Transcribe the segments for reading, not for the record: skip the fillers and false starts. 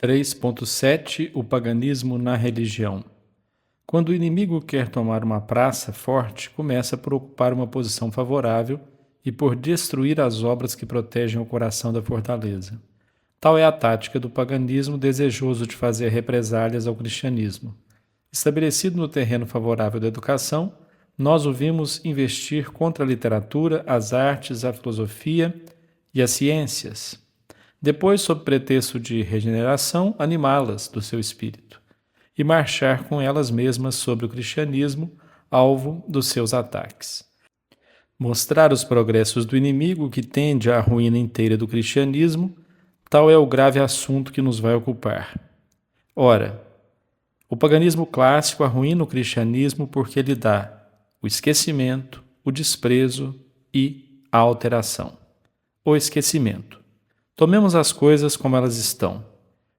3.7 O paganismo na religião. Quando o inimigo quer tomar uma praça forte, começa por ocupar uma posição favorável e por destruir as obras que protegem o coração da fortaleza. Tal é a tática do paganismo, desejoso de fazer represálias ao cristianismo. Estabelecido no terreno favorável da educação, nós o vimos investir contra a literatura, as artes, a filosofia e as ciências. Depois, sob pretexto de regeneração, animá-las do seu espírito e marchar com elas mesmas sobre o cristianismo, alvo dos seus ataques. Mostrar os progressos do inimigo que tende à ruína inteira do cristianismo, tal é o grave assunto que nos vai ocupar. Ora, o paganismo clássico arruína o cristianismo porque lhe dá o esquecimento, o desprezo e a alteração. O esquecimento. Tomemos as coisas como elas estão.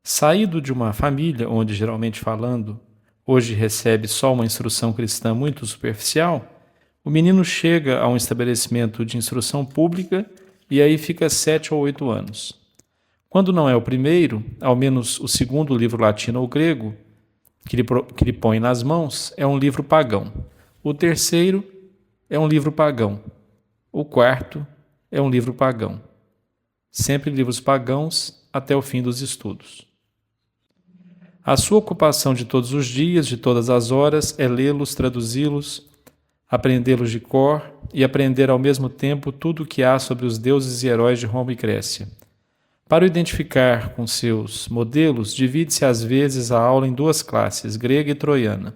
Saído de uma família onde, geralmente falando, hoje recebe só uma instrução cristã muito superficial, o menino chega a um estabelecimento de instrução pública e aí fica 7 ou 8 anos. Quando não é o primeiro, ao menos o segundo livro latino ou grego que lhe põe nas mãos é um livro pagão. O terceiro é um livro pagão. O quarto é um livro pagão. Sempre livros pagãos até o fim dos estudos. A sua ocupação de todos os dias, de todas as horas, é lê-los, traduzi-los, aprendê-los de cor e aprender ao mesmo tempo tudo o que há sobre os deuses e heróis de Roma e Grécia. Para o identificar com seus modelos, divide-se às vezes a aula em duas classes, grega e troiana.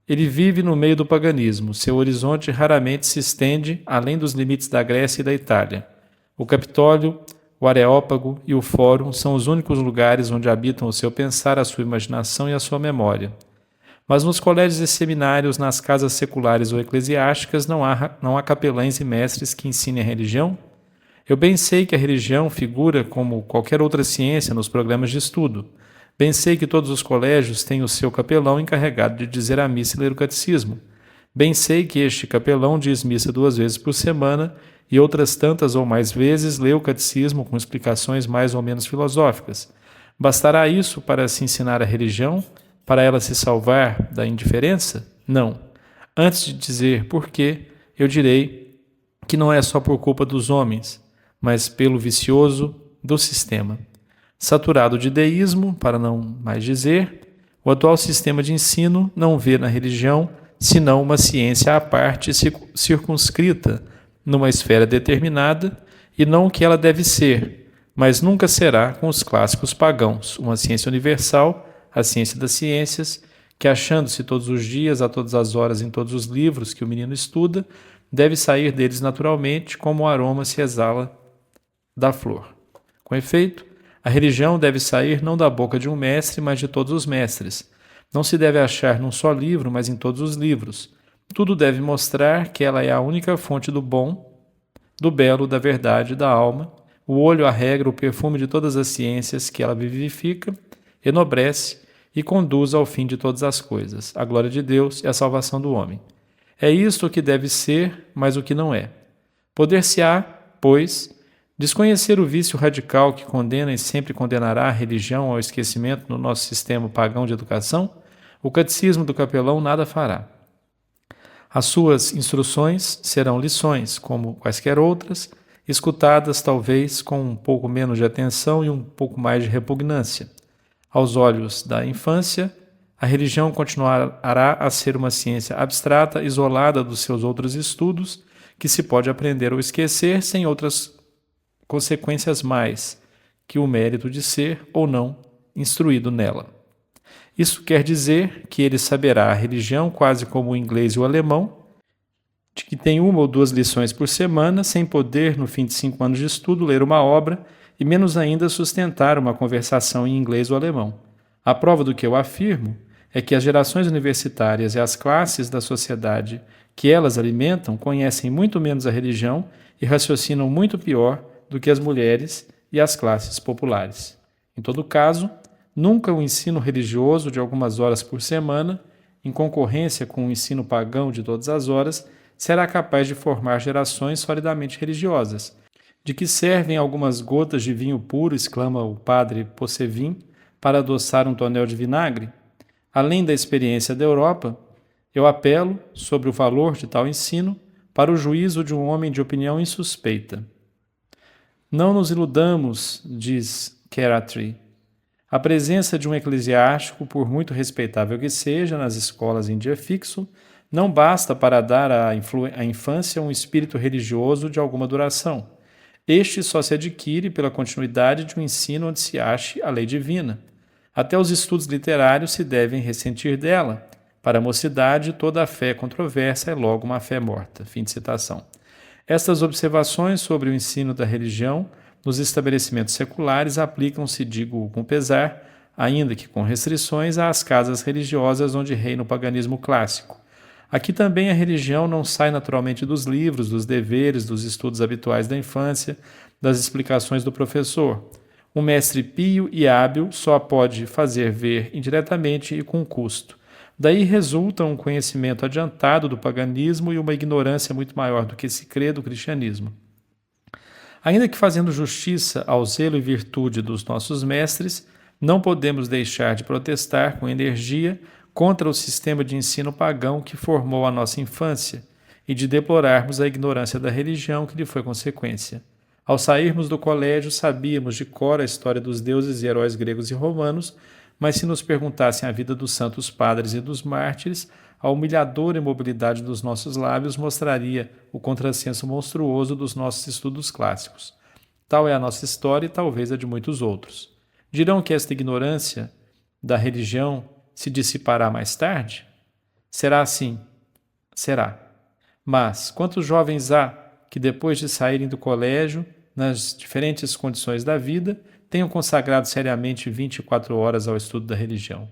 Ele vive no meio do paganismo, seu horizonte raramente se estende além dos limites da Grécia e da Itália. O Capitólio, o Areópago e o Fórum são os únicos lugares onde habitam o seu pensar, a sua imaginação e a sua memória. Mas nos colégios e seminários, nas casas seculares ou eclesiásticas, não há capelães e mestres que ensinem a religião? Eu bem sei que a religião figura como qualquer outra ciência nos programas de estudo. Bem sei que todos os colégios têm o seu capelão encarregado de dizer a missa e ler o catecismo. Bem sei que este capelão diz missa 2 vezes por semana e outras tantas ou mais vezes lê o catecismo com explicações mais ou menos filosóficas. Bastará isso para se ensinar a religião? Para ela se salvar da indiferença? Não. Antes de dizer por quê, eu direi que não é só por culpa dos homens, mas pelo vicioso do sistema. Saturado de deísmo, para não mais dizer, o atual sistema de ensino não vê na religião senão uma ciência à parte circunscrita numa esfera determinada e não o que ela deve ser, mas nunca será com os clássicos pagãos, uma ciência universal, a ciência das ciências, que achando-se todos os dias, a todas as horas, em todos os livros que o menino estuda, deve sair deles naturalmente como o aroma se exala da flor. Com efeito, a religião deve sair não da boca de um mestre, mas de todos os mestres. Não se deve achar num só livro, mas em todos os livros. Tudo deve mostrar que ela é a única fonte do bom, do belo, da verdade, da alma. O olho, a regra, o perfume de todas as ciências que ela vivifica, enobrece e conduz ao fim de todas as coisas, a glória de Deus e a salvação do homem. É isto o que deve ser, mas o que não é. Poder-se-á, pois, desconhecer o vício radical que condena e sempre condenará a religião ao esquecimento no nosso sistema pagão de educação? O catecismo do capelão nada fará. As suas instruções serão lições, como quaisquer outras, escutadas talvez com um pouco menos de atenção e um pouco mais de repugnância. Aos olhos da infância, a religião continuará a ser uma ciência abstrata, isolada dos seus outros estudos, que se pode aprender ou esquecer sem outras consequências mais que o mérito de ser ou não instruído nela. Isso quer dizer que ele saberá a religião quase como o inglês e o alemão, de que tem 1 ou 2 lições por semana, sem poder, no fim de 5 anos de estudo, ler uma obra e menos ainda sustentar uma conversação em inglês ou alemão. A prova do que eu afirmo é que as gerações universitárias e as classes da sociedade que elas alimentam conhecem muito menos a religião e raciocinam muito pior do que as mulheres e as classes populares. Em todo caso, nunca o ensino religioso de algumas horas por semana, em concorrência com o ensino pagão de todas as horas, será capaz de formar gerações solidamente religiosas. De que servem algumas gotas de vinho puro, exclama o padre Possevin, para adoçar um tonel de vinagre? Além da experiência da Europa, eu apelo, sobre o valor de tal ensino, para o juízo de um homem de opinião insuspeita. Não nos iludamos, diz Kerattry. A presença de um eclesiástico, por muito respeitável que seja, nas escolas em dia fixo, não basta para dar à infância um espírito religioso de alguma duração. Este só se adquire pela continuidade de um ensino onde se ache a lei divina. Até os estudos literários se devem ressentir dela. Para a mocidade, toda a fé controversa é logo uma fé morta. Fim de citação. Estas observações sobre o ensino da religião nos estabelecimentos seculares aplicam-se, digo com pesar, ainda que com restrições, às casas religiosas onde reina o paganismo clássico. Aqui também a religião não sai naturalmente dos livros, dos deveres, dos estudos habituais da infância, das explicações do professor. Um mestre pio e hábil só a pode fazer ver indiretamente e com custo. Daí resulta um conhecimento adiantado do paganismo e uma ignorância muito maior do que se crê do cristianismo. Ainda que fazendo justiça ao zelo e virtude dos nossos mestres, não podemos deixar de protestar com energia contra o sistema de ensino pagão que formou a nossa infância e de deplorarmos a ignorância da religião que lhe foi consequência. Ao sairmos do colégio, sabíamos de cor a história dos deuses e heróis gregos e romanos, mas se nos perguntassem a vida dos santos padres e dos mártires, a humilhadora imobilidade dos nossos lábios mostraria o contrassenso monstruoso dos nossos estudos clássicos. Tal é a nossa história e talvez a de muitos outros. Dirão que esta ignorância da religião se dissipará mais tarde? Será assim? Será. Mas quantos jovens há que, depois de saírem do colégio, nas diferentes condições da vida, tenham consagrado seriamente 24 horas ao estudo da religião?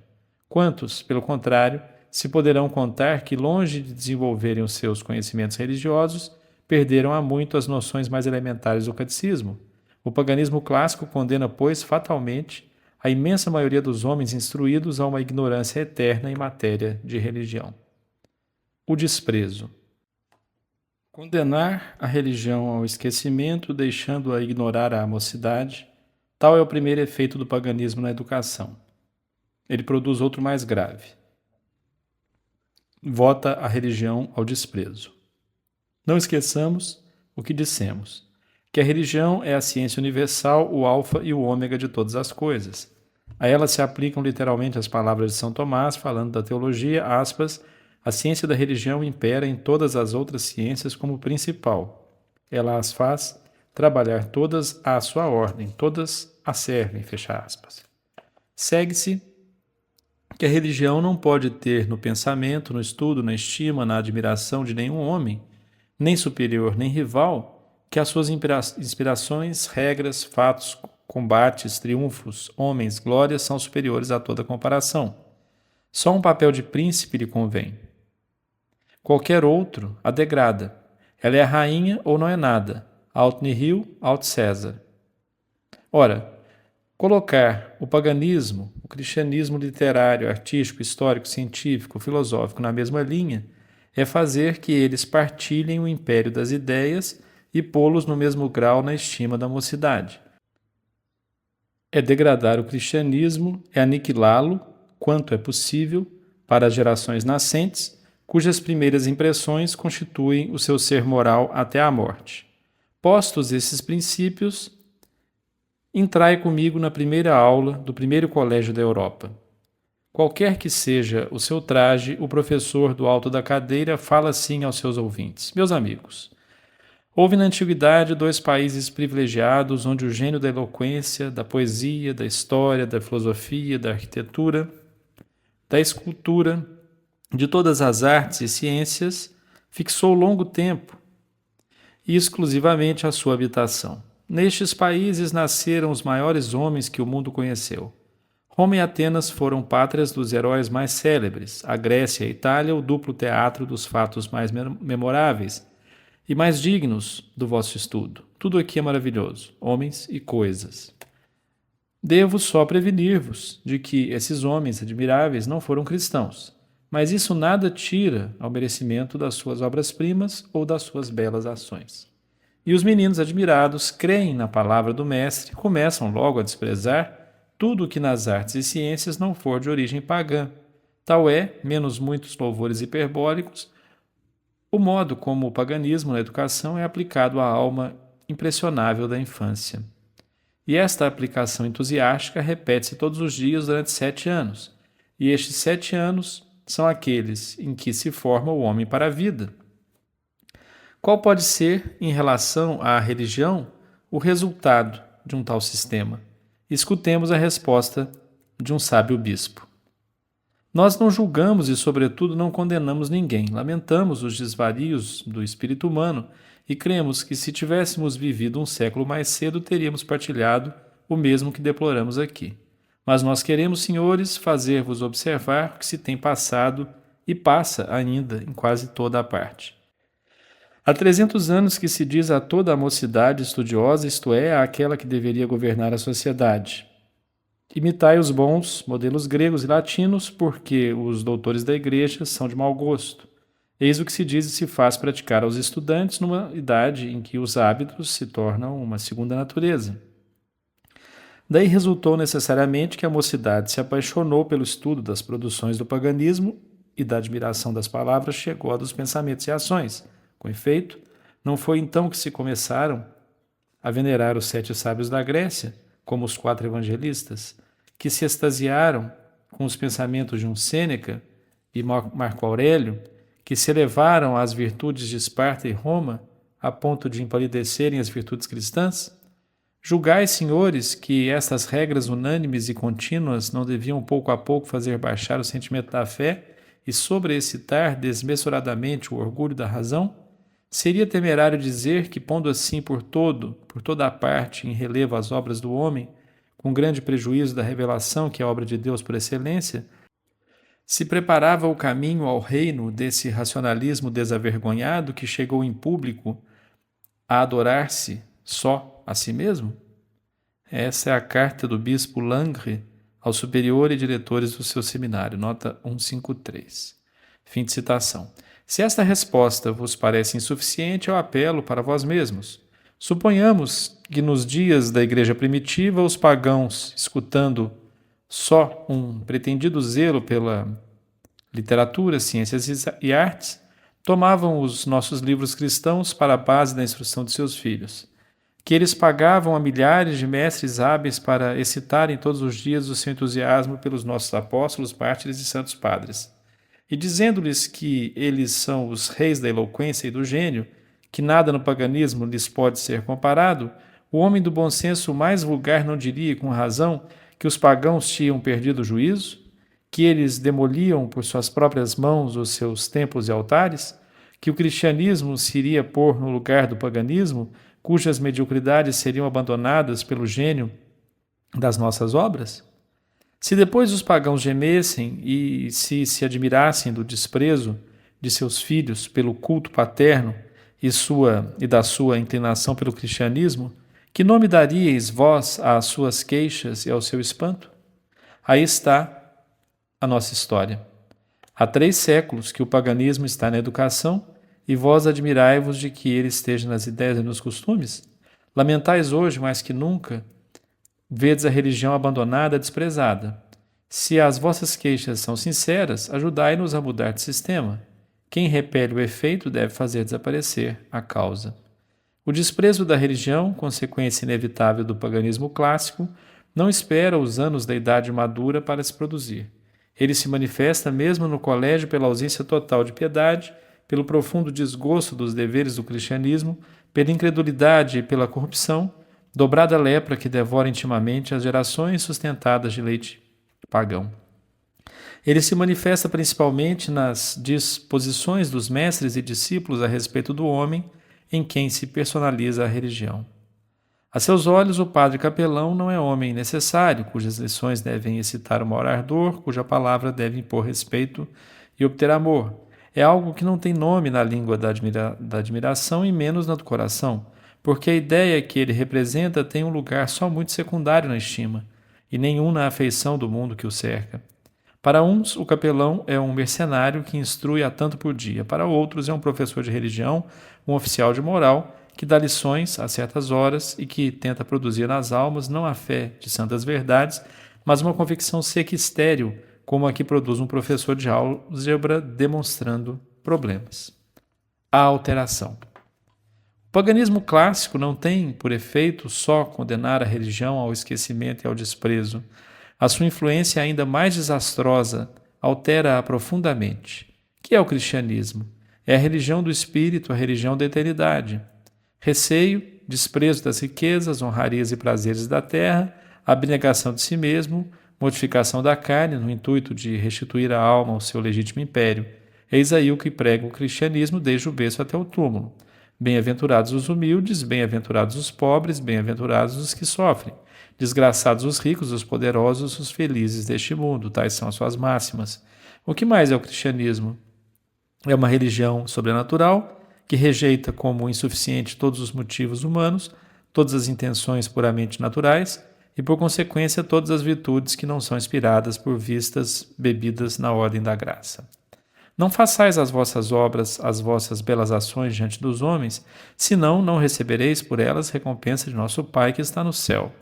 Quantos, pelo contrário, se poderão contar que, longe de desenvolverem os seus conhecimentos religiosos, perderam há muito as noções mais elementares do catecismo? O paganismo clássico condena, pois, fatalmente a imensa maioria dos homens instruídos a uma ignorância eterna em matéria de religião. O desprezo. Condenar a religião ao esquecimento, deixando-a ignorar a mocidade, tal é o primeiro efeito do paganismo na educação. Ele produz outro mais grave. Vota a religião ao desprezo. Não esqueçamos o que dissemos, que a religião é a ciência universal, o alfa e o ômega de todas as coisas. A ela se aplicam literalmente as palavras de São Tomás, falando da teologia, aspas, a ciência da religião impera em todas as outras ciências como principal. Ela as faz trabalhar todas à sua ordem, todas a servem, fecha aspas. Segue-se que a religião não pode ter no pensamento, no estudo, na estima, na admiração de nenhum homem, nem superior nem rival, que as suas inspirações, regras, fatos, combates, triunfos, homens, glórias são superiores a toda comparação. Só um papel de príncipe lhe convém. Qualquer outro a degrada. Ela é a rainha ou não é nada. Aut nihil, aut César. Ora, colocar o paganismo, o cristianismo literário, artístico, histórico, científico, filosófico na mesma linha é fazer que eles partilhem o império das ideias e pô-los no mesmo grau na estima da mocidade. É degradar o cristianismo, é aniquilá-lo, quanto é possível, para as gerações nascentes, cujas primeiras impressões constituem o seu ser moral até a morte. Postos esses princípios, entrai comigo na primeira aula do primeiro colégio da Europa. Qualquer que seja o seu traje, o professor do alto da cadeira fala assim aos seus ouvintes. Meus amigos, houve na antiguidade 2 países privilegiados onde o gênio da eloquência, da poesia, da história, da filosofia, da arquitetura, da escultura, de todas as artes e ciências, fixou longo tempo e exclusivamente a sua habitação. Nestes países nasceram os maiores homens que o mundo conheceu. Roma e Atenas foram pátrias dos heróis mais célebres, a Grécia e a Itália o duplo teatro dos fatos mais memoráveis e mais dignos do vosso estudo. Tudo aqui é maravilhoso, homens e coisas. Devo só prevenir-vos de que esses homens admiráveis não foram cristãos, mas isso nada tira ao merecimento das suas obras-primas ou das suas belas ações. E os meninos admirados creem na palavra do mestre e começam logo a desprezar tudo o que nas artes e ciências não for de origem pagã. Tal é, menos muitos louvores hiperbólicos, o modo como o paganismo na educação é aplicado à alma impressionável da infância. E esta aplicação entusiástica repete-se todos os dias durante 7 anos. E estes 7 anos são aqueles em que se forma o homem para a vida. Qual pode ser, em relação à religião, o resultado de um tal sistema? Escutemos a resposta de um sábio bispo. Nós não julgamos e, sobretudo, não condenamos ninguém. Lamentamos os desvarios do espírito humano e cremos que, se tivéssemos vivido um século mais cedo, teríamos partilhado o mesmo que deploramos aqui. Mas nós queremos, senhores, fazer-vos observar o que se tem passado e passa ainda em quase toda a parte. Há 300 anos que se diz a toda a mocidade estudiosa, isto é, àquela que deveria governar a sociedade: imitai os bons modelos gregos e latinos, porque os doutores da igreja são de mau gosto. Eis o que se diz e se faz praticar aos estudantes numa idade em que os hábitos se tornam uma segunda natureza. Daí resultou necessariamente que a mocidade se apaixonou pelo estudo das produções do paganismo e da admiração das palavras chegou a dos pensamentos e ações. Com efeito, não foi então que se começaram a venerar os 7 sábios da Grécia, como os 4 evangelistas, que se extasiaram com os pensamentos de um Sêneca e Marco Aurélio, que se elevaram às virtudes de Esparta e Roma, a ponto de empalidecerem as virtudes cristãs? Julgai, senhores, que estas regras unânimes e contínuas não deviam pouco a pouco fazer baixar o sentimento da fé e sobreexcitar desmesuradamente o orgulho da razão? Seria temerário dizer que, pondo assim por toda a parte, em relevo as obras do homem, com grande prejuízo da revelação, que é a obra de Deus por excelência, se preparava o caminho ao reino desse racionalismo desavergonhado que chegou em público a adorar-se só a si mesmo? Essa é a carta do bispo Langre ao superior e diretores do seu seminário, nota 153. Fim de citação. Se esta resposta vos parece insuficiente, eu apelo para vós mesmos. Suponhamos que nos dias da igreja primitiva, os pagãos, escutando só um pretendido zelo pela literatura, ciências e artes, tomavam os nossos livros cristãos para a base da instrução de seus filhos, que eles pagavam a milhares de mestres hábeis para excitarem todos os dias o seu entusiasmo pelos nossos apóstolos, mártires e santos padres. E dizendo-lhes que eles são os reis da eloquência e do gênio, que nada no paganismo lhes pode ser comparado, o homem do bom senso mais vulgar não diria, com razão, que os pagãos tinham perdido o juízo, que eles demoliam por suas próprias mãos os seus templos e altares, que o cristianismo se iria pôr no lugar do paganismo, cujas mediocridades seriam abandonadas pelo gênio das nossas obras? Se depois os pagãos gemessem e se admirassem do desprezo de seus filhos pelo culto paterno e da sua inclinação pelo cristianismo, que nome daríeis vós às suas queixas e ao seu espanto? Aí está a nossa história. Há 3 séculos que o paganismo está na educação e vós admirai-vos de que ele esteja nas ideias e nos costumes? Lamentais hoje, mais que nunca, vedes a religião abandonada, desprezada. Se as vossas queixas são sinceras, ajudai-nos a mudar de sistema. Quem repele o efeito deve fazer desaparecer a causa. O desprezo da religião, consequência inevitável do paganismo clássico, não espera os anos da idade madura para se produzir. Ele se manifesta mesmo no colégio pela ausência total de piedade, pelo profundo desgosto dos deveres do cristianismo, pela incredulidade e pela corrupção, dobrada lepra que devora intimamente as gerações sustentadas de leite pagão. Ele se manifesta principalmente nas disposições dos mestres e discípulos a respeito do homem em quem se personaliza a religião. A seus olhos, o padre capelão não é homem necessário, cujas lições devem excitar o maior ardor, cuja palavra deve impor respeito e obter amor. É algo que não tem nome na língua da admiração e menos na do coração, porque a ideia que ele representa tem um lugar só muito secundário na estima, e nenhum na afeição do mundo que o cerca. Para uns, o capelão é um mercenário que instrui a tanto por dia. Para outros, é um professor de religião, um oficial de moral, que dá lições a certas horas e que tenta produzir nas almas não a fé de santas verdades, mas uma convicção seca e estéril, como a que produz um professor de álgebra demonstrando problemas. A alteração. O paganismo clássico não tem, por efeito, só condenar a religião ao esquecimento e ao desprezo. A sua influência ainda mais desastrosa altera-a profundamente. Que é o cristianismo? É a religião do espírito, a religião da eternidade. Receio, desprezo das riquezas, honrarias e prazeres da terra, abnegação de si mesmo, mortificação da carne no intuito de restituir a alma ao seu legítimo império. Eis aí o que prega o cristianismo desde o berço até o túmulo. Bem-aventurados os humildes, bem-aventurados os pobres, bem-aventurados os que sofrem. Desgraçados os ricos, os poderosos, os felizes deste mundo. Tais são as suas máximas. O que mais é o cristianismo? É uma religião sobrenatural que rejeita como insuficiente todos os motivos humanos, todas as intenções puramente naturais e, por consequência, todas as virtudes que não são inspiradas por vistas bebidas na ordem da graça. Não façais as vossas obras, as vossas belas ações diante dos homens, senão não recebereis por elas recompensa de nosso Pai que está no céu.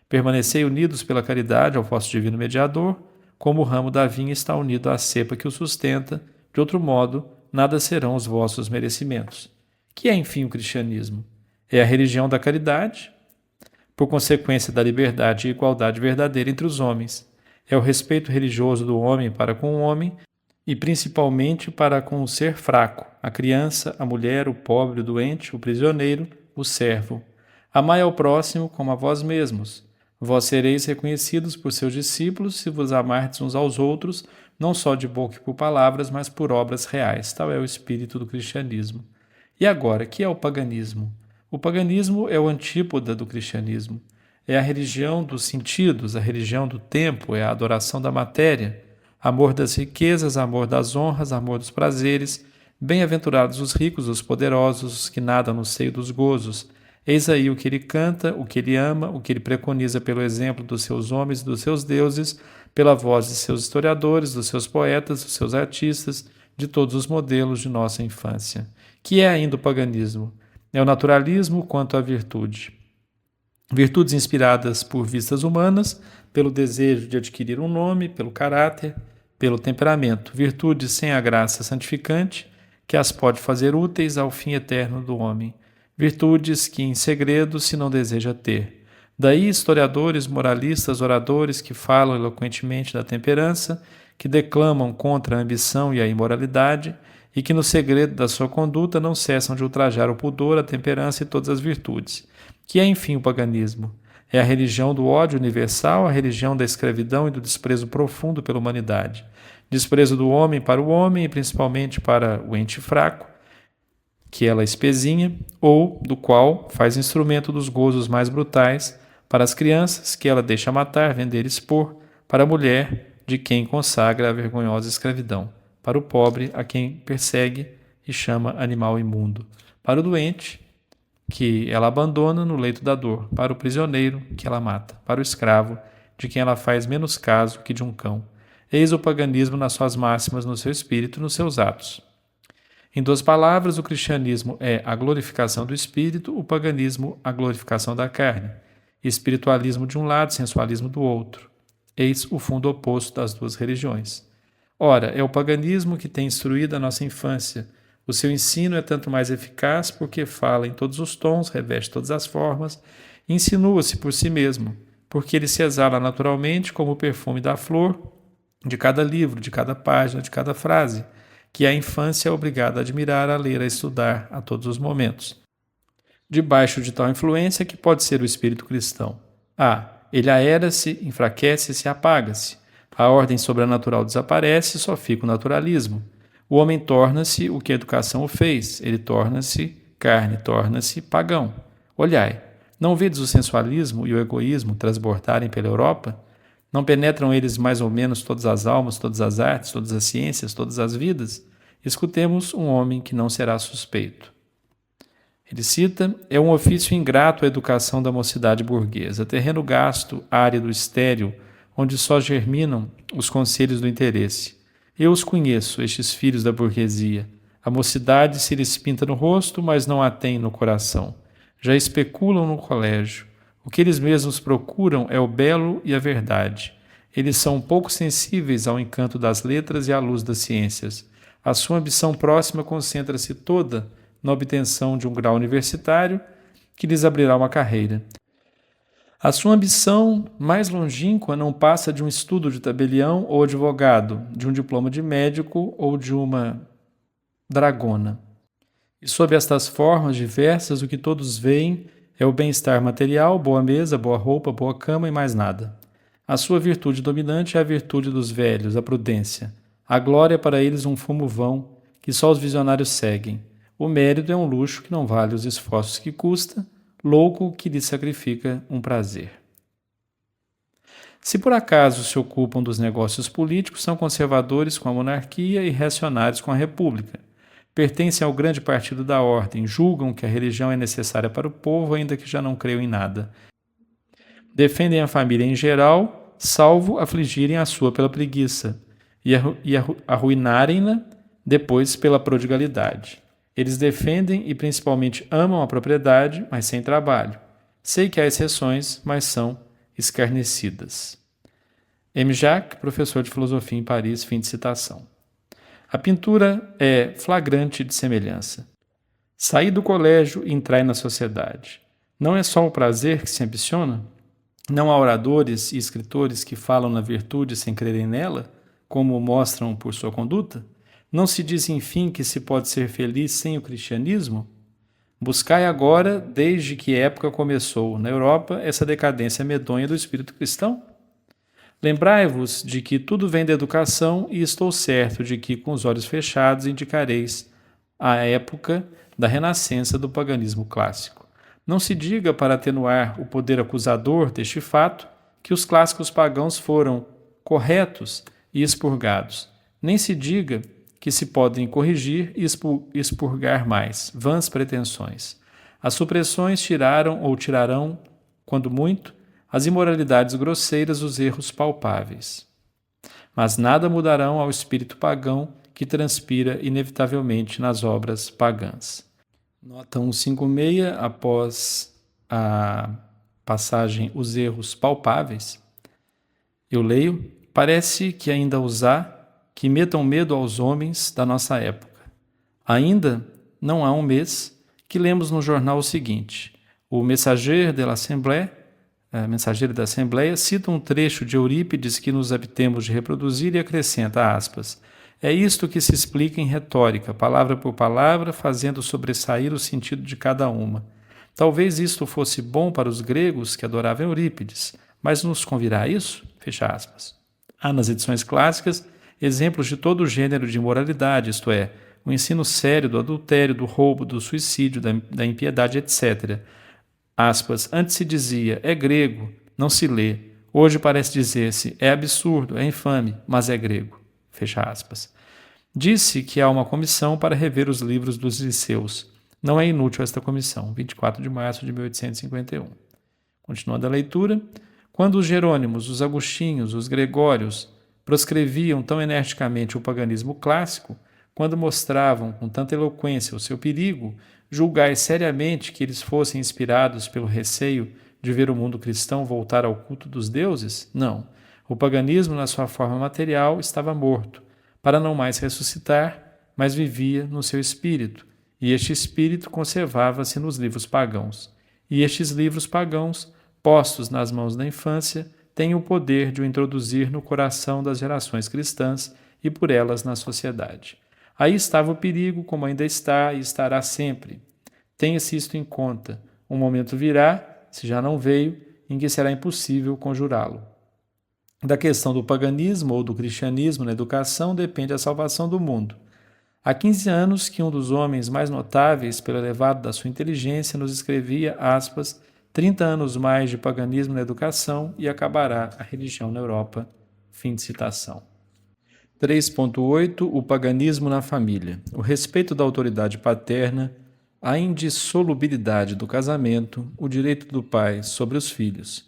Permanecei unidos pela caridade ao vosso divino mediador, como o ramo da vinha está unido à cepa que o sustenta, de outro modo, nada serão os vossos merecimentos. Que é, enfim, o cristianismo? É a religião da caridade, por consequência da liberdade e igualdade verdadeira entre os homens. É o respeito religioso do homem para com o homem, e principalmente para com o ser fraco, a criança, a mulher, o pobre, o doente, o prisioneiro, o servo. Amai ao próximo como a vós mesmos. Vós sereis reconhecidos por seus discípulos se vos amardes uns aos outros, não só de boca e por palavras, mas por obras reais. Tal é o espírito do cristianismo. E agora, que é o paganismo? O paganismo é o antípoda do cristianismo. É a religião dos sentidos, a religião do tempo, é a adoração da matéria. Amor das riquezas, amor das honras, amor dos prazeres. Bem-aventurados os ricos, os poderosos, os que nadam no seio dos gozos. Eis aí o que ele canta, o que ele ama, o que ele preconiza pelo exemplo dos seus homens e dos seus deuses, pela voz de seus historiadores, dos seus poetas, dos seus artistas, de todos os modelos de nossa infância. Que é ainda o paganismo? É o naturalismo quanto à virtude. Virtudes inspiradas por vistas humanas, pelo desejo de adquirir um nome, pelo caráter, pelo temperamento. Virtudes sem a graça santificante, que as pode fazer úteis ao fim eterno do homem. Virtudes que em segredo se não deseja ter. Daí historiadores, moralistas, oradores que falam eloquentemente da temperança, que declamam contra a ambição e a imoralidade, e que no segredo da sua conduta não cessam de ultrajar o pudor, a temperança e todas as virtudes. Que é, enfim, o paganismo? É a religião do ódio universal, a religião da escravidão e do desprezo profundo pela humanidade. Desprezo do homem para o homem e principalmente para o ente fraco, que ela espezinha, ou do qual faz instrumento dos gozos mais brutais, para as crianças, que ela deixa matar, vender e expor, para a mulher, de quem consagra a vergonhosa escravidão, para o pobre, a quem persegue e chama animal imundo, para o doente, que ela abandona no leito da dor, para o prisioneiro, que ela mata, para o escravo, de quem ela faz menos caso que de um cão. Eis o paganismo nas suas máximas, no seu espírito e nos seus atos. Em duas palavras, o cristianismo é a glorificação do espírito, o paganismo a glorificação da carne. Espiritualismo de um lado, sensualismo do outro. Eis o fundo oposto das duas religiões. Ora, é o paganismo que tem instruído a nossa infância. O seu ensino é tanto mais eficaz porque fala em todos os tons, reveste todas as formas, insinua-se por si mesmo, porque ele se exala naturalmente como o perfume da flor, de cada livro, de cada página, de cada frase, que a infância é obrigada a admirar, a ler, a estudar a todos os momentos. Debaixo de tal influência que pode ser o espírito cristão. Ele aera-se, enfraquece-se, apaga-se. A ordem sobrenatural desaparece, só fica o naturalismo. O homem torna-se o que a educação o fez, ele torna-se carne, torna-se pagão. Olhai, não vedes o sensualismo e o egoísmo transbordarem pela Europa? Não penetram eles mais ou menos todas as almas, todas as artes, todas as ciências, todas as vidas? Escutemos um homem que não será suspeito. Ele cita, é um ofício ingrato a educação da mocidade burguesa, terreno gasto, árido, estéril, onde só germinam os conselhos do interesse. Eu os conheço, estes filhos da burguesia. A mocidade se lhes pinta no rosto, mas não a tem no coração. Já especulam no colégio. O que eles mesmos procuram é o belo e a verdade. Eles são pouco sensíveis ao encanto das letras e à luz das ciências. A sua ambição próxima concentra-se toda na obtenção de um grau universitário que lhes abrirá uma carreira. A sua ambição mais longínqua não passa de um estudo de tabelião ou advogado, de um diploma de médico ou de uma dragona. E sob estas formas diversas, o que todos veem é o bem-estar material, boa mesa, boa roupa, boa cama e mais nada. A sua virtude dominante é a virtude dos velhos, a prudência. A glória é para eles um fumo vão, que só os visionários seguem. O mérito é um luxo que não vale os esforços que custa, louco que lhe sacrifica um prazer. Se por acaso se ocupam dos negócios políticos, são conservadores com a monarquia e reacionários com a república. Pertencem ao grande partido da ordem, julgam que a religião é necessária para o povo, ainda que já não creiam em nada. Defendem a família em geral, salvo afligirem a sua pela preguiça, e arruinarem-na depois pela prodigalidade. Eles defendem e principalmente amam a propriedade, mas sem trabalho. Sei que há exceções, mas são escarnecidas. M. Jacques, professor de filosofia em Paris, fim de citação. A pintura é flagrante de semelhança. Sair do colégio e entrar na sociedade. Não é só o prazer que se ambiciona? Não há oradores e escritores que falam na virtude sem crerem nela, como mostram por sua conduta? Não se diz, enfim, que se pode ser feliz sem o cristianismo? Buscai agora, desde que época começou na Europa essa decadência medonha do espírito cristão? Lembrai-vos de que tudo vem da educação e estou certo de que, com os olhos fechados, indicareis a época da renascença do paganismo clássico. Não se diga, para atenuar o poder acusador deste fato, que os clássicos pagãos foram corretos e expurgados. Nem se diga que se podem corrigir e expurgar mais, vãs pretensões. As supressões tiraram ou tirarão, quando muito, as imoralidades grosseiras, os erros palpáveis. Mas nada mudarão ao espírito pagão que transpira inevitavelmente nas obras pagãs. Nota 156, após a passagem Os erros palpáveis, eu leio: parece que ainda usar que metam medo aos homens da nossa época. Ainda não há um mês que lemos no jornal o seguinte: o Mensageiro da Assembleia cita um trecho de Eurípides que nos abtemos de reproduzir e acrescenta aspas: é isto que se explica em retórica, palavra por palavra, fazendo sobressair o sentido de cada uma. Talvez isto fosse bom para os gregos que adoravam Eurípides, mas nos convirá a isso? Fecha aspas. Há nas edições clássicas exemplos de todo o gênero de imoralidade, isto é, o ensino sério do adultério, do roubo, do suicídio, da impiedade, etc. Aspas, antes se dizia, é grego, não se lê. Hoje parece dizer-se, é absurdo, é infame, mas é grego. Fecha aspas. Disse que há uma comissão para rever os livros dos liceus. Não é inútil esta comissão. 24 de março de 1851. Continuando a leitura. Quando os Jerônimos, os Agostinhos, os Gregórios proscreviam tão energicamente o paganismo clássico, quando mostravam com tanta eloquência o seu perigo, julgai seriamente que eles fossem inspirados pelo receio de ver o mundo cristão voltar ao culto dos deuses? Não. O paganismo, na sua forma material, estava morto, para não mais ressuscitar, mas vivia no seu espírito, e este espírito conservava-se nos livros pagãos. E estes livros pagãos, postos nas mãos da infância, têm o poder de o introduzir no coração das gerações cristãs e por elas na sociedade. Aí estava o perigo, como ainda está e estará sempre. Tenha-se isto em conta. Um momento virá, se já não veio, em que será impossível conjurá-lo. Da questão do paganismo ou do cristianismo na educação depende a salvação do mundo. Há 15 anos que um dos homens mais notáveis pelo elevado da sua inteligência nos escrevia, aspas, 30 anos mais de paganismo na educação e acabará a religião na Europa. Fim de citação. 3.8 O paganismo na família. O respeito da autoridade paterna, a indissolubilidade do casamento, o direito do pai sobre os filhos.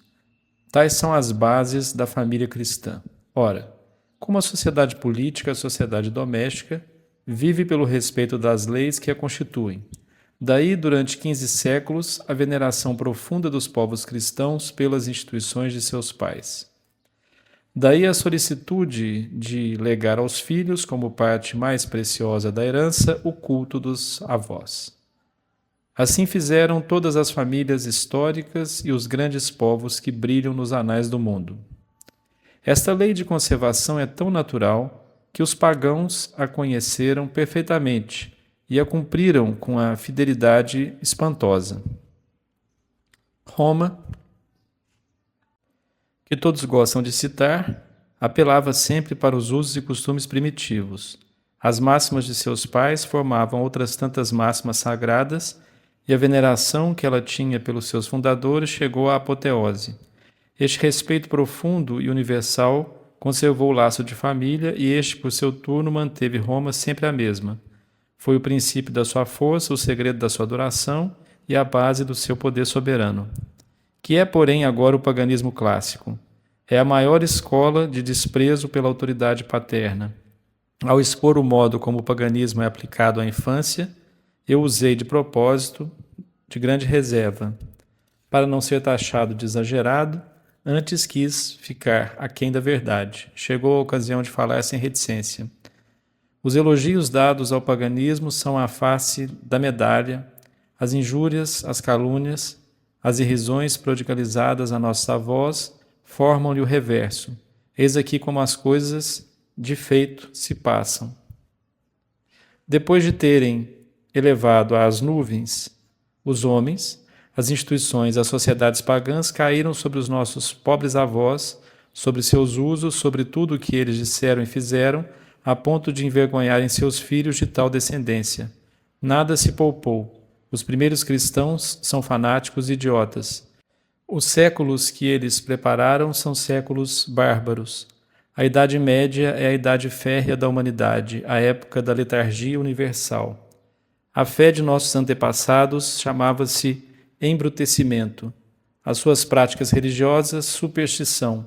Tais são as bases da família cristã. Ora, como a sociedade política, a sociedade doméstica, vive pelo respeito das leis que a constituem. Daí, durante 15 séculos, a veneração profunda dos povos cristãos pelas instituições de seus pais. Daí a solicitude de legar aos filhos, como parte mais preciosa da herança, o culto dos avós. Assim fizeram todas as famílias históricas e os grandes povos que brilham nos anais do mundo. Esta lei de conservação é tão natural que os pagãos a conheceram perfeitamente e a cumpriram com a fidelidade espantosa. Roma, que todos gostam de citar, apelava sempre para os usos e costumes primitivos. As máximas de seus pais formavam outras tantas máximas sagradas e a veneração que ela tinha pelos seus fundadores chegou à apoteose. Este respeito profundo e universal conservou o laço de família e este, por seu turno, manteve Roma sempre a mesma. Foi o princípio da sua força, o segredo da sua duração e a base do seu poder soberano. Que é, porém, agora o paganismo clássico? É a maior escola de desprezo pela autoridade paterna. Ao expor o modo como o paganismo é aplicado à infância, eu usei de propósito, de grande reserva. Para não ser taxado de exagerado, antes quis ficar aquém da verdade. Chegou a ocasião de falar sem reticência. Os elogios dados ao paganismo são a face da medalha, as injúrias, as calúnias, as irrisões prodigalizadas a nossos avós formam-lhe o reverso. Eis aqui como as coisas de feito se passam. Depois de terem elevado às nuvens os homens, as instituições, as sociedades pagãs caíram sobre os nossos pobres avós, sobre seus usos, sobre tudo o que eles disseram e fizeram, a ponto de envergonharem seus filhos de tal descendência. Nada se poupou. Os primeiros cristãos são fanáticos e idiotas. Os séculos que eles prepararam são séculos bárbaros. A Idade Média é a idade férrea da humanidade, a época da letargia universal. A fé de nossos antepassados chamava-se embrutecimento, as suas práticas religiosas, superstição,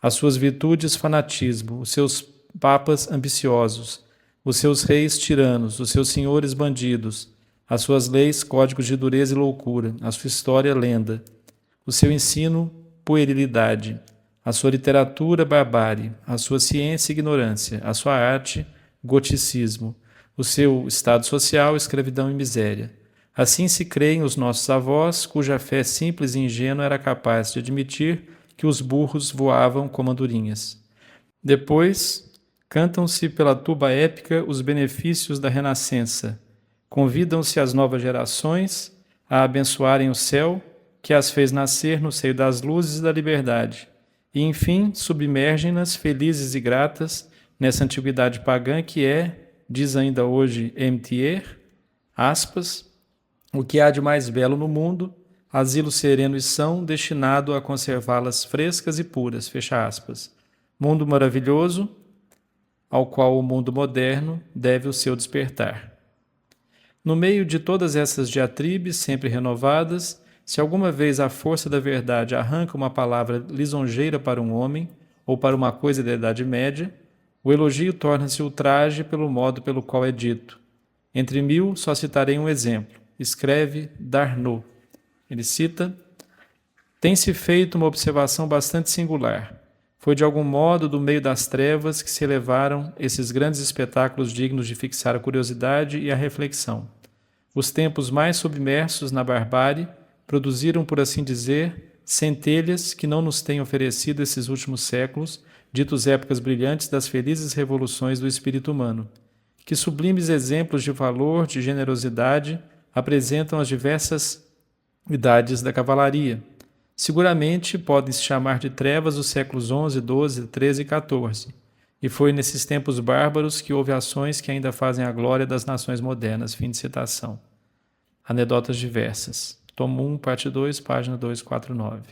as suas virtudes, fanatismo, os seus papas ambiciosos, os seus reis tiranos, os seus senhores bandidos, as suas leis, códigos de dureza e loucura, a sua história, lenda, o seu ensino, puerilidade, a sua literatura, barbárie, a sua ciência, ignorância, a sua arte, goticismo, o seu estado social, escravidão e miséria. Assim se creem os nossos avós, cuja fé simples e ingênua era capaz de admitir que os burros voavam como andorinhas. Depois, cantam-se pela tuba épica os benefícios da renascença. Convidam-se as novas gerações a abençoarem o céu, que as fez nascer no seio das luzes e da liberdade, e, enfim, submergem-nas, felizes e gratas, nessa antiguidade pagã que é, diz ainda hoje Emtier, aspas, o que há de mais belo no mundo, asilo sereno e são, destinado a conservá-las frescas e puras, fecha aspas. Mundo maravilhoso, ao qual o mundo moderno deve o seu despertar. No meio de todas essas diatribes, sempre renovadas, se alguma vez a força da verdade arranca uma palavra lisonjeira para um homem ou para uma coisa da Idade Média, o elogio torna-se ultraje pelo modo pelo qual é dito. Entre 1000, só citarei um exemplo. Escreve Darnaud. Ele cita: tem-se feito uma observação bastante singular. Foi de algum modo do meio das trevas que se elevaram esses grandes espetáculos dignos de fixar a curiosidade e a reflexão. Os tempos mais submersos na barbárie produziram, por assim dizer, centelhas que não nos têm oferecido esses últimos séculos, ditos épocas brilhantes das felizes revoluções do espírito humano. Que sublimes exemplos de valor, de generosidade, apresentam as diversas idades da cavalaria. Seguramente podem se chamar de trevas os séculos XI, XII, XIII e XIV. E foi nesses tempos bárbaros que houve ações que ainda fazem a glória das nações modernas. Fim de citação. Anedotas diversas. Tomo 1, parte 2, página 249.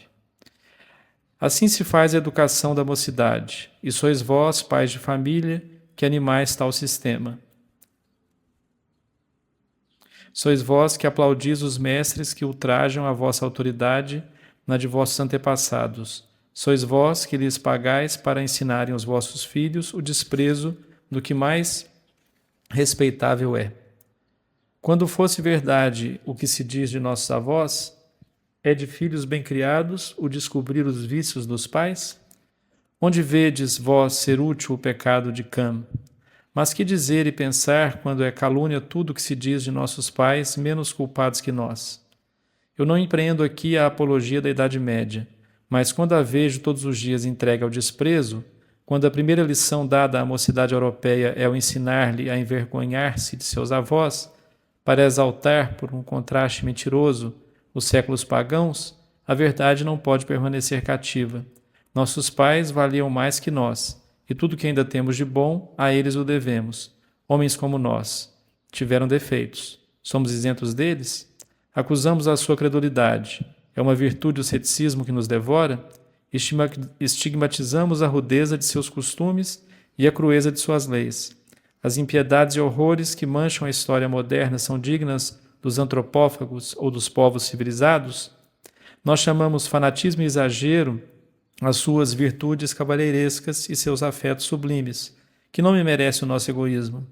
Assim se faz a educação da mocidade, e sois vós, pais de família, que animais tal sistema. Sois vós que aplaudis os mestres que ultrajam a vossa autoridade na de vossos antepassados. Sois vós que lhes pagais para ensinarem aos vossos filhos o desprezo do que mais respeitável é. Quando fosse verdade o que se diz de nossos avós, é de filhos bem criados o descobrir os vícios dos pais? Onde vedes vós ser útil o pecado de Cam? Mas que dizer e pensar quando é calúnia tudo o que se diz de nossos pais, menos culpados que nós? Eu não empreendo aqui a apologia da Idade Média, mas quando a vejo todos os dias entregue ao desprezo, quando a primeira lição dada à mocidade europeia é o ensinar-lhe a envergonhar-se de seus avós, para exaltar, por um contraste mentiroso, os séculos pagãos, a verdade não pode permanecer cativa. Nossos pais valiam mais que nós, e tudo que ainda temos de bom, a eles o devemos. Homens como nós. Tiveram defeitos. Somos isentos deles? Acusamos a sua credulidade. É uma virtude o ceticismo que nos devora? Estigmatizamos a rudeza de seus costumes e a crueza de suas leis. As impiedades e horrores que mancham a história moderna são dignas dos antropófagos ou dos povos civilizados? Nós chamamos fanatismo e exagero as suas virtudes cavalheirescas e seus afetos sublimes. Que nome merece o nosso egoísmo?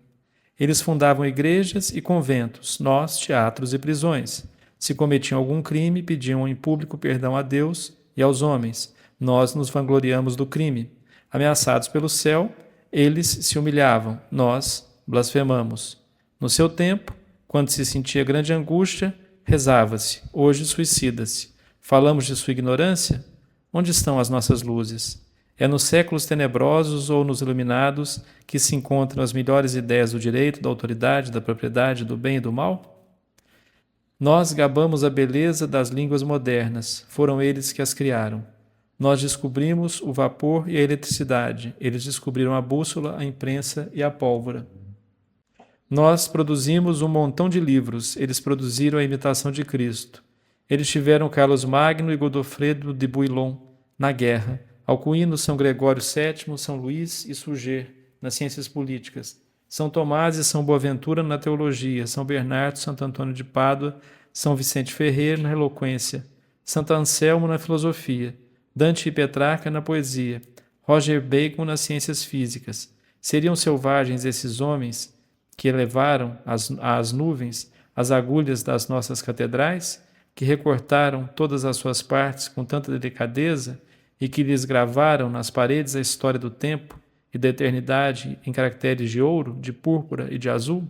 Eles fundavam igrejas e conventos, nós, teatros e prisões. Se cometiam algum crime, pediam em público perdão a Deus e aos homens. Nós nos vangloriamos do crime. Ameaçados pelo céu, eles se humilhavam, nós blasfemamos. No seu tempo, quando se sentia grande angústia, rezava-se, hoje suicida-se. Falamos de sua ignorância? Onde estão as nossas luzes? É nos séculos tenebrosos ou nos iluminados que se encontram as melhores ideias do direito, da autoridade, da propriedade, do bem e do mal? Nós gabamos a beleza das línguas modernas, foram eles que as criaram. Nós descobrimos o vapor e a eletricidade, eles descobriram a bússola, a imprensa e a pólvora. Nós produzimos um montão de livros, eles produziram a imitação de Cristo. Eles tiveram Carlos Magno e Godofredo de Bouillon na guerra, Alcuino, São Gregório VII, São Luís e Suger nas ciências políticas, São Tomás e São Boaventura na teologia, São Bernardo, Santo Antônio de Pádua, São Vicente Ferrer na eloquência, Santo Anselmo na filosofia, Dante e Petrarca na poesia, Roger Bacon nas ciências físicas. Seriam selvagens esses homens que elevaram às nuvens as agulhas das nossas catedrais, que recortaram todas as suas partes com tanta delicadeza e que lhes gravaram nas paredes a história do tempo e da eternidade em caracteres de ouro, de púrpura e de azul?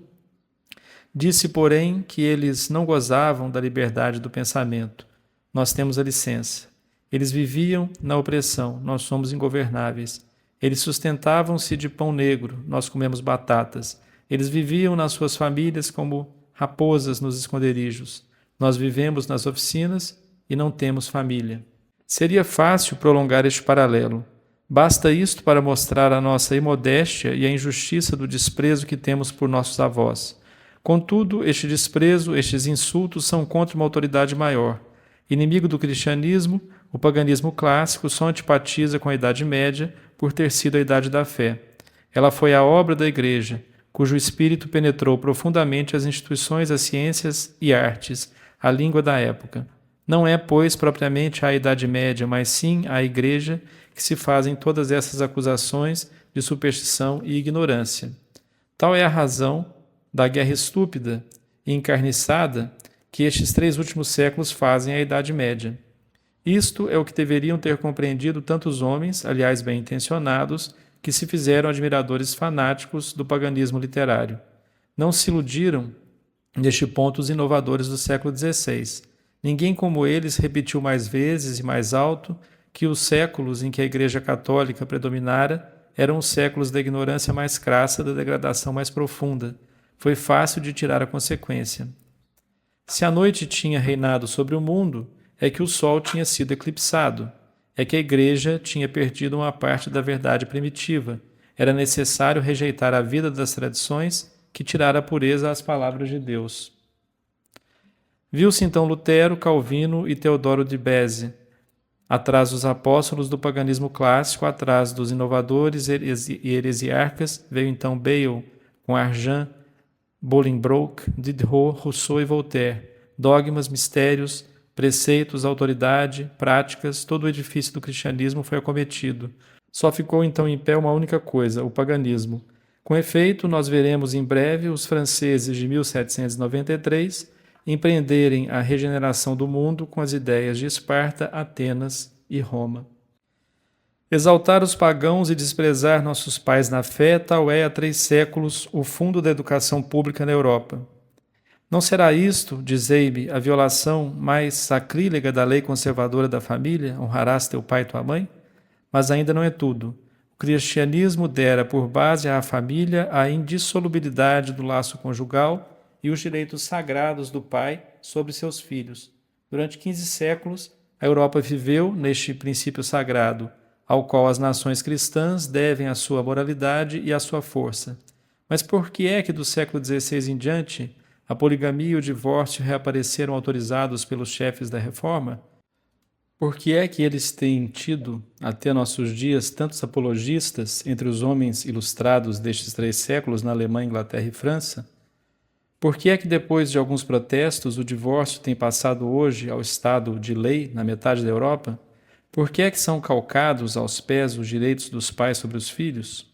Disse, porém, que eles não gozavam da liberdade do pensamento. Nós temos a licença. Eles viviam na opressão, nós somos ingovernáveis. Eles sustentavam-se de pão negro, nós comemos batatas. Eles viviam nas suas famílias como raposas nos esconderijos. Nós vivemos nas oficinas e não temos família. Seria fácil prolongar este paralelo. Basta isto para mostrar a nossa imodéstia e a injustiça do desprezo que temos por nossos avós. Contudo, este desprezo, estes insultos são contra uma autoridade maior. Inimigo do cristianismo, o paganismo clássico só antipatiza com a Idade Média por ter sido a Idade da Fé. Ela foi a obra da Igreja, cujo espírito penetrou profundamente as instituições, as ciências e artes, a língua da época. Não é, pois, propriamente a Idade Média, mas sim a Igreja que se fazem todas essas acusações de superstição e ignorância. Tal é a razão da guerra estúpida e encarniçada que estes 3 últimos séculos fazem à Idade Média. Isto é o que deveriam ter compreendido tantos homens, aliás bem-intencionados, que se fizeram admiradores fanáticos do paganismo literário. Não se iludiram neste ponto os inovadores do século XVI. Ninguém como eles repetiu mais vezes e mais alto que os séculos em que a Igreja Católica predominara eram os séculos da ignorância mais crassa, da degradação mais profunda. Foi fácil de tirar a consequência. Se a noite tinha reinado sobre o mundo, é que o sol tinha sido eclipsado, é que a Igreja tinha perdido uma parte da verdade primitiva. Era necessário rejeitar a vida das tradições que tirara a pureza às palavras de Deus. Viu-se então Lutero, Calvino e Teodoro de Beze, atrás dos apóstolos do paganismo clássico, atrás dos inovadores e heresiarcas, veio então Bale, com Arjan, Bolingbroke, Diderot, Rousseau e Voltaire. Dogmas, mistérios, preceitos, autoridade, práticas, todo o edifício do cristianismo foi acometido. Só ficou então em pé uma única coisa, o paganismo. Com efeito, nós veremos em breve os franceses de 1793 empreenderem a regeneração do mundo com as ideias de Esparta, Atenas e Roma. Exaltar os pagãos e desprezar nossos pais na fé, tal é há 3 séculos o fundo da educação pública na Europa. Não será isto, dizei-me, a violação mais sacrílega da lei conservadora da família? Honrarás teu pai e tua mãe? Mas ainda não é tudo. O cristianismo dera por base à família a indissolubilidade do laço conjugal e os direitos sagrados do pai sobre seus filhos. Durante 15 séculos, a Europa viveu neste princípio sagrado, ao qual as nações cristãs devem a sua moralidade e a sua força. Mas por que é que do século XVI em diante a poligamia e o divórcio reapareceram autorizados pelos chefes da Reforma? Por que é que eles têm tido, até nossos dias, tantos apologistas entre os homens ilustrados destes 3 séculos na Alemanha, Inglaterra e França? Por que é que depois de alguns protestos o divórcio tem passado hoje ao estado de lei na metade da Europa? Por que é que são calcados aos pés os direitos dos pais sobre os filhos?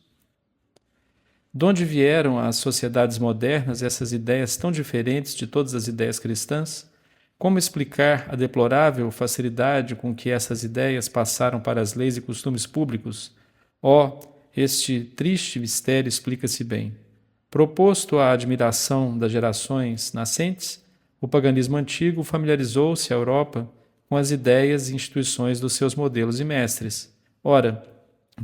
De onde vieram às sociedades modernas essas ideias tão diferentes de todas as ideias cristãs? Como explicar a deplorável facilidade com que essas ideias passaram para as leis e costumes públicos? Este triste mistério explica-se bem. Proposto à admiração das gerações nascentes, o paganismo antigo familiarizou-se à Europa com as ideias e instituições dos seus modelos e mestres. Ora,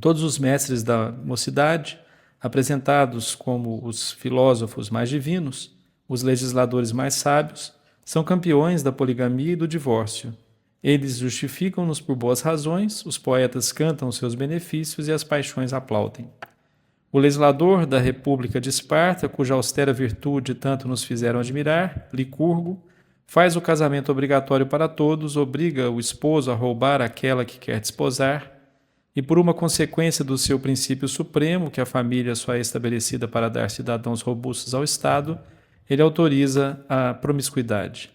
todos os mestres da mocidade, apresentados como os filósofos mais divinos, os legisladores mais sábios, são campeões da poligamia e do divórcio. Eles justificam-nos por boas razões, os poetas cantam os seus benefícios e as paixões aplaudem. O legislador da República de Esparta, cuja austera virtude tanto nos fizeram admirar, Licurgo, faz o casamento obrigatório para todos, obriga o esposo a roubar aquela que quer desposar, e por uma consequência do seu princípio supremo, que a família só é estabelecida para dar cidadãos robustos ao Estado, ele autoriza a promiscuidade.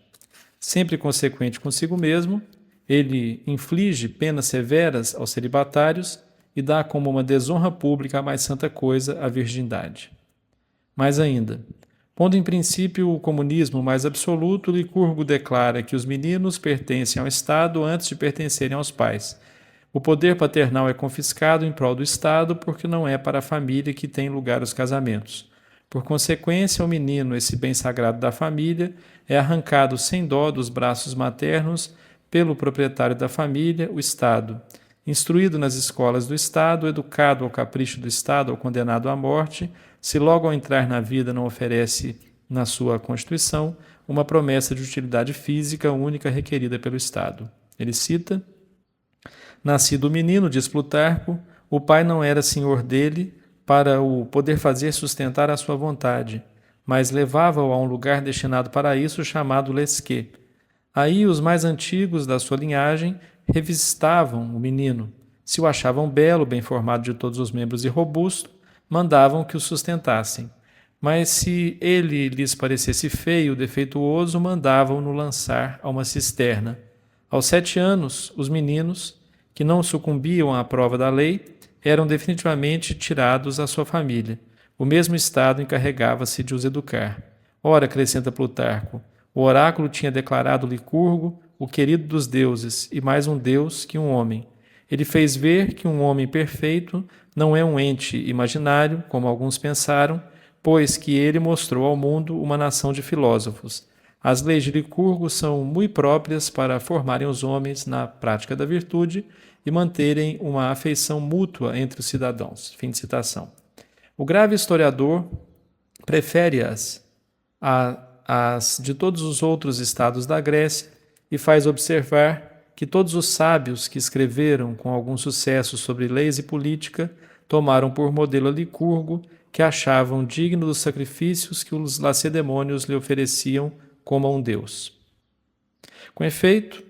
Sempre consequente consigo mesmo, ele inflige penas severas aos celibatários e dá como uma desonra pública a mais santa coisa, a virgindade. Mais ainda, pondo em princípio o comunismo mais absoluto, Licurgo declara que os meninos pertencem ao Estado antes de pertencerem aos pais. O poder paternal é confiscado em prol do Estado porque não é para a família que tem lugar os casamentos. Por consequência, o menino, esse bem sagrado da família, é arrancado sem dó dos braços maternos pelo proprietário da família, o Estado. Instruído nas escolas do Estado, educado ao capricho do Estado ou condenado à morte, se logo ao entrar na vida não oferece na sua Constituição uma promessa de utilidade física única requerida pelo Estado. Ele cita: nascido o menino, diz Plutarco, o pai não era senhor dele para o poder fazer sustentar à sua vontade, mas levava-o a um lugar destinado para isso, chamado Lesquê. Aí os mais antigos da sua linhagem revistavam o menino. Se o achavam belo, bem formado de todos os membros e robusto, mandavam que o sustentassem. Mas se ele lhes parecesse feio, defeituoso, mandavam-no lançar a uma cisterna. Aos 7 anos, os meninos, que não sucumbiam à prova da lei, eram definitivamente tirados à sua família. O mesmo Estado encarregava-se de os educar. Ora, acrescenta Plutarco, o oráculo tinha declarado Licurgo o querido dos deuses, e mais um deus que um homem. Ele fez ver que um homem perfeito não é um ente imaginário, como alguns pensaram, pois que ele mostrou ao mundo uma nação de filósofos. As leis de Licurgo são muito próprias para formarem os homens na prática da virtude e manterem uma afeição mútua entre os cidadãos. Fim de citação. O grave historiador prefere-as às de todos os outros estados da Grécia e faz observar que todos os sábios que escreveram com algum sucesso sobre leis e política tomaram por modelo a Licurgo, que achavam digno dos sacrifícios que os lacedemônios lhe ofereciam como a um deus. Com efeito,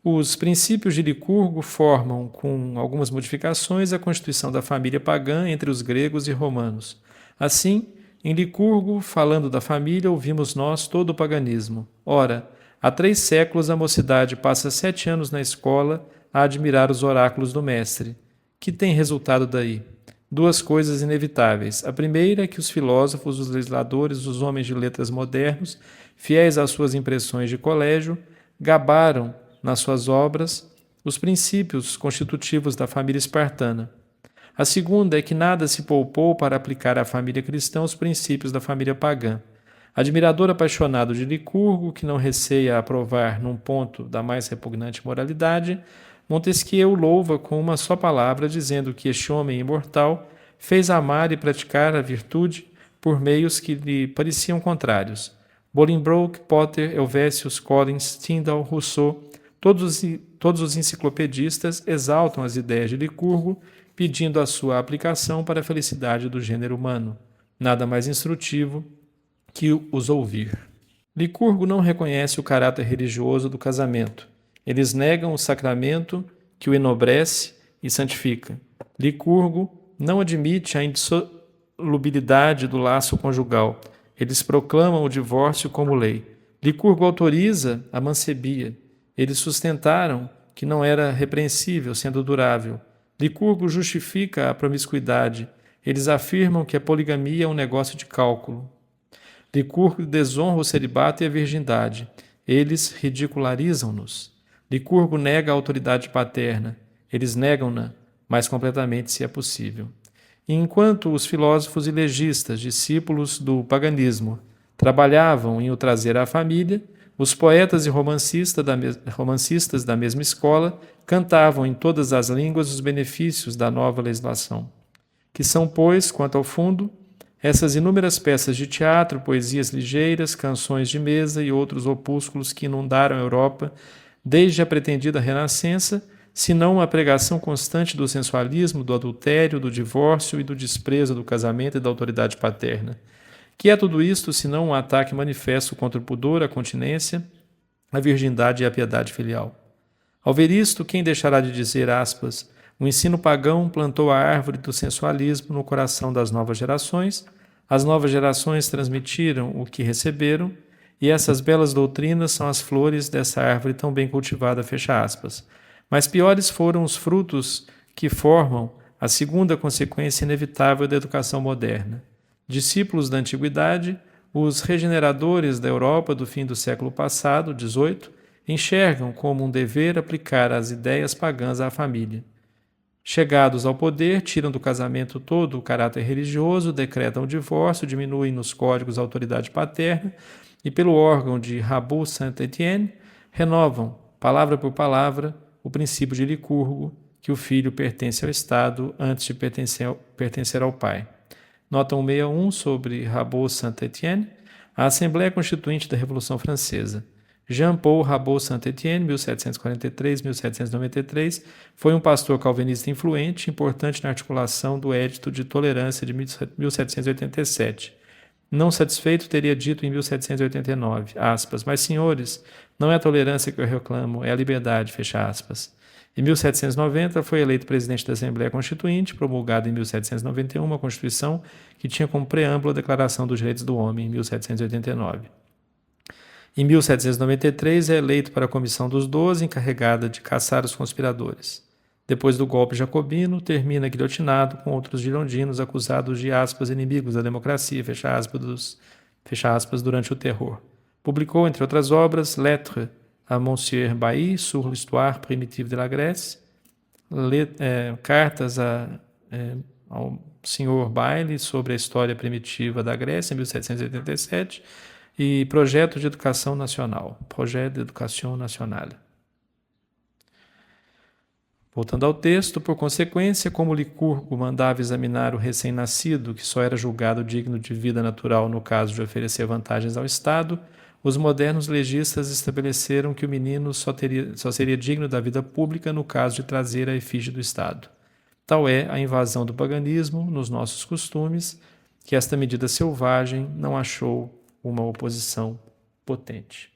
os princípios de Licurgo formam, com algumas modificações, a constituição da família pagã entre os gregos e romanos. Assim, em Licurgo, falando da família, ouvimos nós todo o paganismo. Ora, há 3 séculos a mocidade passa 7 anos na escola a admirar os oráculos do mestre. Que tem resultado daí? 2 coisas inevitáveis. A primeira é que os filósofos, os legisladores, os homens de letras modernos, fiéis às suas impressões de colégio, gabaram nas suas obras os princípios constitutivos da família espartana. A segunda é que nada se poupou para aplicar à família cristã os princípios da família pagã. Admirador apaixonado de Licurgo, que não receia aprovar num ponto da mais repugnante moralidade, Montesquieu o louva com uma só palavra, dizendo que este homem imortal fez amar e praticar a virtude por meios que lhe pareciam contrários. Bolingbroke, Potter, Helvétius, Collins, Tyndall, Rousseau, todos os enciclopedistas exaltam as ideias de Licurgo, pedindo a sua aplicação para a felicidade do gênero humano. Nada mais instrutivo que os ouvir. Licurgo não reconhece o caráter religioso do casamento. Eles negam o sacramento que o enobrece e santifica. Licurgo não admite a indissolubilidade do laço conjugal. Eles proclamam o divórcio como lei. Licurgo autoriza a mancebia. Eles sustentaram que não era repreensível, sendo durável. Licurgo justifica a promiscuidade. Eles afirmam que a poligamia é um negócio de cálculo. Licurgo desonra o celibato e a virgindade. Eles ridicularizam-nos. Licurgo nega a autoridade paterna. Eles negam-na, mais completamente se é possível. E enquanto os filósofos e legistas, discípulos do paganismo, trabalhavam em o trazer à família, os poetas e romancistas da mesma escola cantavam em todas as línguas os benefícios da nova legislação, que são, pois, quanto ao fundo, essas inúmeras peças de teatro, poesias ligeiras, canções de mesa e outros opúsculos que inundaram a Europa desde a pretendida Renascença, senão uma pregação constante do sensualismo, do adultério, do divórcio e do desprezo do casamento e da autoridade paterna. Que é tudo isto, senão um ataque manifesto contra o pudor, a continência, a virgindade e a piedade filial? Ao ver isto, quem deixará de dizer, aspas, o ensino pagão plantou a árvore do sensualismo no coração das novas gerações, as novas gerações transmitiram o que receberam, e essas belas doutrinas são as flores dessa árvore tão bem cultivada, fecha aspas. Mas piores foram os frutos que formam a segunda consequência inevitável da educação moderna. Discípulos da antiguidade, os regeneradores da Europa do fim do século passado, XVIII, enxergam como um dever aplicar as ideias pagãs à família. Chegados ao poder, tiram do casamento todo o caráter religioso, decretam o divórcio, diminuem nos códigos a autoridade paterna e, pelo órgão de Rabot Saint-Étienne, renovam, palavra por palavra, o princípio de Licurgo, que o filho pertence ao Estado antes de pertencer ao pai. Nota 161 sobre Rabot Saint-Étienne, a Assembleia Constituinte da Revolução Francesa. Jean-Paul Rabot Saint-Étienne, 1743-1793, foi um pastor calvinista influente, importante na articulação do Edito de Tolerância de 1787. Não satisfeito, teria dito em 1789, aspas, mas, senhores, não é a tolerância que eu reclamo, é a liberdade, fecha aspas. Em 1790, foi eleito presidente da Assembleia Constituinte, promulgada em 1791 uma Constituição que tinha como preâmbulo a Declaração dos Direitos do Homem, em 1789. Em 1793, é eleito para a Comissão dos 12, encarregada de caçar os conspiradores. Depois do golpe jacobino, termina guilhotinado com outros girondinos acusados de, aspas, inimigos da democracia, fecha aspas, durante o terror. Publicou, entre outras obras, Lettres à Monsieur Bailly sur l'histoire primitive de la Grèce, cartas ao Sr. Bailly sobre a história primitiva da Grécia, em 1787, e Projeto de Educação Nacional, Projet d'Education Nationale. Voltando ao texto, por consequência, como Licurgo mandava examinar o recém-nascido, que só era julgado digno de vida natural no caso de oferecer vantagens ao Estado, os modernos legistas estabeleceram que o menino só seria digno da vida pública no caso de trazer a efígie do Estado. Tal é a invasão do paganismo nos nossos costumes, que esta medida selvagem não achou uma oposição potente.